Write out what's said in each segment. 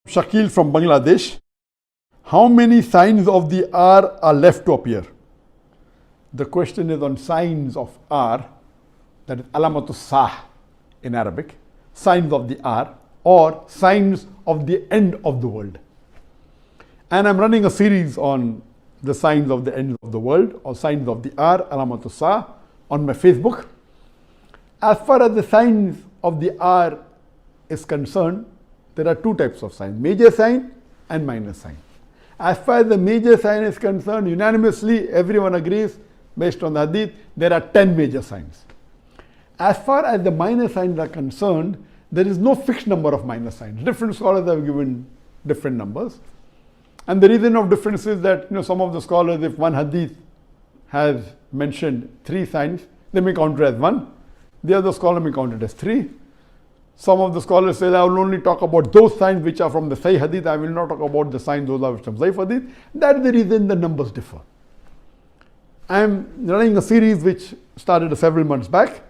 Shakil from Bangladesh. How many signs of the R are left to appear? The question is on signs of R, that is alamatu sah in Arabic, signs of the R or signs of the end of the world. And I'm running a series on the signs of the end of the world or signs of the R, alamatu sah, on my Facebook. As far as the signs of the R is concerned, there are two types of signs, major sign and minor sign. As far as the major sign is concerned, unanimously everyone agrees, based on the hadith, there are 10 major signs. As far as the minor signs are concerned, there is no fixed number of minor signs. Different scholars have given different numbers. And the reason of difference is that some of the scholars, if one hadith has mentioned 3 signs, they may count it as 1. The other scholar may count it as 3. Some of the scholars say, I will only talk about those signs which are from the Sahih Hadith. I will not talk about the signs those are from Zaif Hadith. That is the reason the numbers differ. I am running a series which started several months back,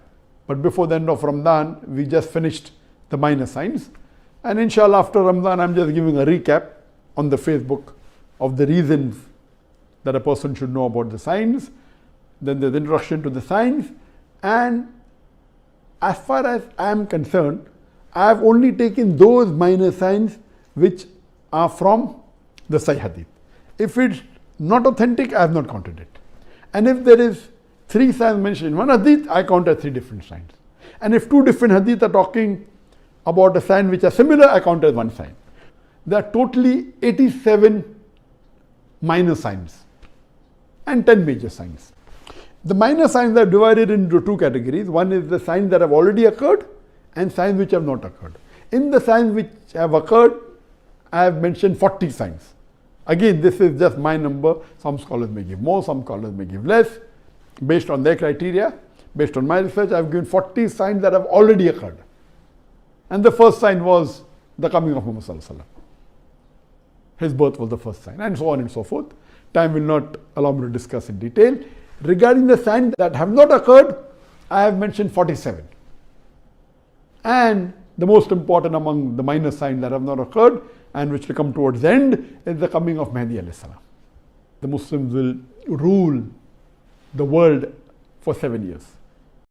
but before the end of Ramadan, we just finished the minor signs. And inshallah, after Ramadan, I am just giving a recap on the Facebook of the reasons that a person should know about the signs. Then there's introduction to the signs. And as far as I am concerned, I have only taken those minor signs which are from the Sahih Hadith. If it's not authentic, I have not counted it. And if there is 3 signs mentioned in one hadith, I count as 3 different signs. And if 2 different hadith are talking about a sign which are similar, I count as 1 sign. There are totally 87 minor signs and 10 major signs. The minor signs are divided into 2 categories. One is the signs that have already occurred and signs which have not occurred. In the signs which have occurred, I have mentioned 40 signs. Again, this is just my number. Some scholars may give more, some scholars may give less. Based on their criteria, based on my research, I have given 40 signs that have already occurred. And the first sign was the coming of Muhammad Sallallahu Alaihi Wasallam. His birth was the first sign, and so on and so forth. Time will not allow me to discuss in detail. Regarding the signs that have not occurred, I have mentioned 47. And the most important among the minor signs that have not occurred and which will come towards the end is the coming of Mahdi alayhi salam. The Muslims will rule the world for 7 years.